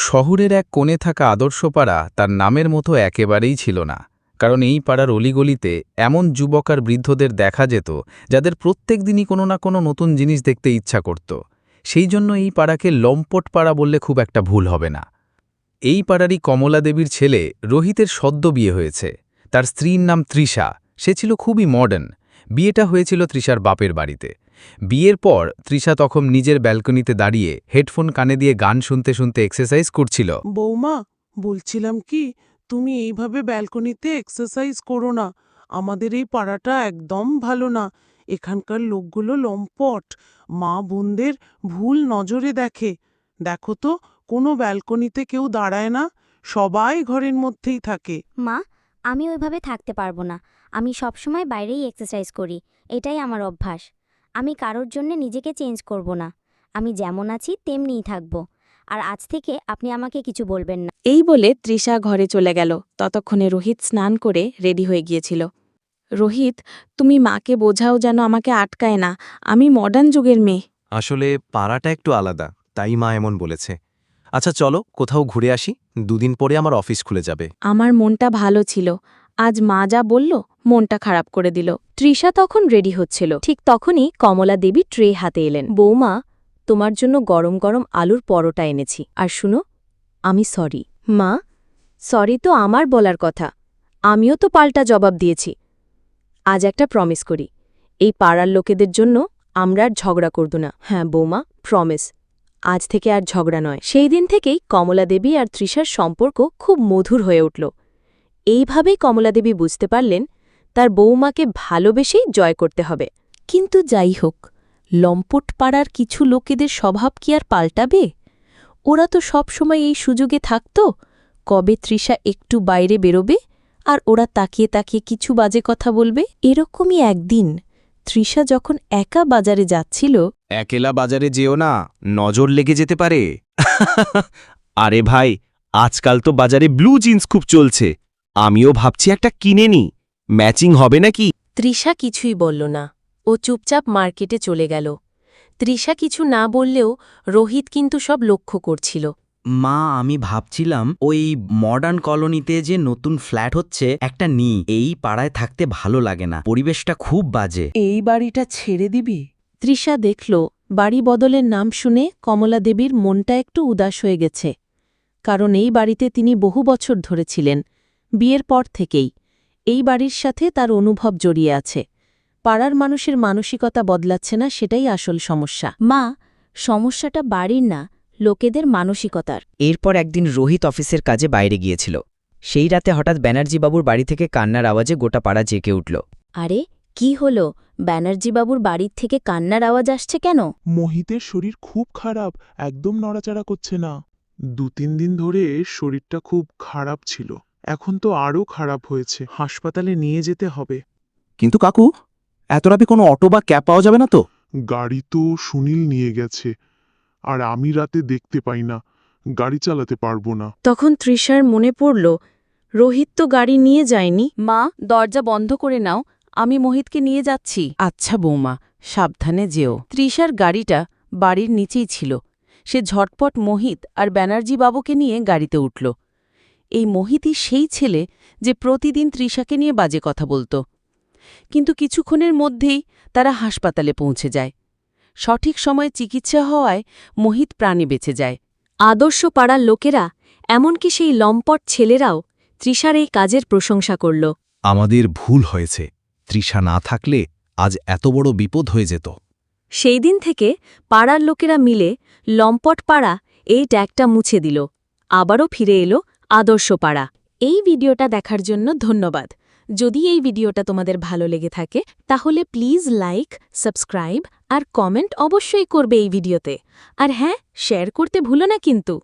শহরের এক কোণে থাকা আদর্শ পাড়া তার নামের মতো একেবারেই ছিল না, কারণ এই পাড়ার অলিগলিতে এমন যুবক আর বৃদ্ধদের দেখা যেত যাদের প্রত্যেক দিনই কোনো না কোনো নতুন জিনিস দেখতে ইচ্ছা করত। সেই জন্য এই পাড়াকে লম্পট পাড়া বললে খুব একটা ভুল হবে না। এই পাড়ারই কমলা দেবীর ছেলে রোহিতের সদ্য বিয়ে হয়েছে। তার স্ত্রীর নাম তৃষা। সে ছিল খুবই মডার্ন। বিয়েটা হয়েছিল তৃষার বাপের বাড়িতে। বিয়ের পর তৃষা তখন নিজের ব্যালকনিতে দাঁড়িয়ে হেডফোন কানে দিয়ে গান শুনতে শুনতে এক্সারসাইজ করছিল। বৌমা, বলছিলাম কি, তুমি এইভাবে ব্যালকনিতে এক্সারসাইজ করো না। আমাদের এই পাড়াটা একদম ভালো না। এখানকার লোকগুলো লম্পট, মা বোনদের ভুল নজরে দেখে। দেখো তো, কোনো ব্যালকনিতে কেউ দাঁড়ায় না, সবাই ঘরের মধ্যেই থাকে। মা, আমি ওইভাবে থাকতে পারবো না। আমি সবসময় বাইরেই এক্সারসাইজ করি, এটাই আমার অভ্যাস। আমি কারোর জন্য নিজেকে চেঞ্জ করব না। আমি যেমন আছি তেমনিই থাকব। আর আজ থেকে আপনি আমাকে কিছু বলবেন না। এই বলে তৃষা ঘরে চলে গেল। ততক্ষণে রোহিত স্নান করে রেডি হয়ে গিয়েছিল। রোহিত, তুমি মাকে বোঝাও যেন আমাকে আটকায় না। আমি মডার্ন যুগের মেয়ে। আসলে পাড়াটা একটু আলাদা, তাই মা এমন বলেছে। আচ্ছা চলো কোথাও ঘুরে আসি, দুদিন পরে আমার অফিস খুলে যাবে। আমার মনটা ভালো ছিল, আজ মা যা বলল মনটা খারাপ করে দিল। তৃষা তখন রেডি হচ্ছিল। ঠিক তখনই কমলা দেবী ট্রে হাতে এলেন। বৌমা, তোমার জন্য গরম গরম আলুর পরোটা এনেছি। আর শুনো, আমি সরি। মা, সরি তো আমার বলার কথা, আমিও তো পাল্টা জবাব দিয়েছি। আজ একটা প্রমিস করি, এই পাড়ার লোকেদের জন্য আমরা আর ঝগড়া করব না। হ্যাঁ বৌমা, প্রমিস। আজ থেকে আর ঝগড়া নয়। সেই দিন থেকেই কমলা দেবী আর তৃষার সম্পর্ক খুব মধুর হয়ে উঠল। এইভাবেই কমলা দেবী বুঝতে পারলেন তার বৌমাকে ভালোবেসেই জয় করতে হবে। কিন্তু যাই হোক, লম্পট পাড়ার কিছু লোকেদের স্বভাব কি আর পাল্টাবে? ওরা তো সব সময় এই সুযোগে থাকত, কবে তৃষা একটু বাইরে বেরোবে আর ওরা তাকিয়ে তাকিয়ে কিছু বাজে কথা বলবে। এরকমই একদিন তৃষা যখন একা বাজারে যাচ্ছিল। একেলা বাজারে যেও না, নজর লেগে যেতে পারে। আরে ভাই, আজকাল তো বাজারে ব্লু জিন্স খুব চলছে, আমিও ভাবছি একটা কিনে নি, ম্যাচিং হবে নাকি? তৃষা কিছুই বলল না, ও চুপচাপ মার্কেটে চলে গেল। তৃষা কিছু না বললেও রোহিত কিন্তু সব লক্ষ্য করছিল। মা, আমি ভাবছিলাম ওই মডার্ন কলোনিতে যে নতুন ফ্ল্যাট হচ্ছে একটা এই পাড়ায় থাকতে ভালো লাগে না, পরিবেশটা খুব বাজে। এই বাড়িটা ছেড়ে দিবি? তৃষা দেখল বাড়ি বদলের নাম শুনে কমলা দেবীর মনটা একটু উদাস হয়ে গেছে। কারণ এই বাড়িতে তিনি বহু বছর ধরে ছিলেন, বিয়ের পর থেকেই। এই বাড়ির সাথে তার অনুভব জড়িয়ে আছে। পাড়ার মানুষের মানসিকতা বদলাচ্ছে না, সেটাই আসল সমস্যা। মা, সমস্যাটা বাড়ির না, লোকেদের মানসিকতার। এরপর একদিন রোহিত অফিসের কাজে বাইরে গিয়েছিল। সেই রাতে হঠাৎ ব্যানার্জিবাবুর বাড়ি থেকে কান্নার আওয়াজে গোটা পাড়া জেগে উঠল। আরে, কি হলো? ব্যানার্জিবাবুর বাড়ির থেকে কান্নার আওয়াজ আসছে কেন? মোহিতের শরীর খুব খারাপ, একদম নড়াচড়া করছে না। 2-3 দিন ধরে শরীরটা খুব খারাপ ছিল, এখন তো আরও খারাপ হয়েছে, হাসপাতালে নিয়ে যেতে হবে। কিন্তু কাকু, এত রাতে কোনো অটো বা ক্যাব পাওয়া যাবে না তো? গাড়ি তো সুনীল নিয়ে গেছে, আর আমি রাতে দেখতে পাই না, গাড়ি চালাতে পারবো না। তখন তৃষার মনে পড়ল রোহিত তো গাড়ি নিয়ে যায়নি। মা, দরজা বন্ধ করে নাও, আমি মোহিতকে নিয়ে যাচ্ছি। আচ্ছা বৌমা, সাবধানে যেও। তৃষার গাড়িটা বাড়ির নিচেই ছিল। সে ঝটপট মোহিত আর ব্যানার্জি বাবুকে নিয়ে গাড়িতে উঠল। এই মোহিতই সেই ছেলে যে প্রতিদিন তৃষাকে নিয়ে বাজে কথা বলত। কিন্তু কিছুক্ষণের মধ্যেই তারা হাসপাতালে পৌঁছে যায়। সঠিক সময়ে চিকিৎসা হওয়ায় মোহিত প্রাণে বেঁচে যায়। আদর্শ পাড়ার লোকেরা, এমনকি সেই লম্পট ছেলেরাও তৃষার এই কাজের প্রশংসা করল। আমাদের ভুল হয়েছে, তৃষা না থাকলে আজ এত বড় বিপদ হয়ে যেত। সেই দিন থেকে পাড়ার লোকেরা মিলে লম্পট পাড়া এই ট্যাগটা মুছে দিল। আবারও ফিরে এলো আদর্শ পাড়া। এই ভিডিওটা দেখার জন্য ধন্যবাদ। যদি এই ভিডিওটা তোমাদের ভালো লেগে থাকে তাহলে প্লিজ লাইক, সাবস্ক্রাইব আর কমেন্ট অবশ্যই করবে এই ভিডিওতে। আর হ্যাঁ, শেয়ার করতে ভুলো না কিন্তু।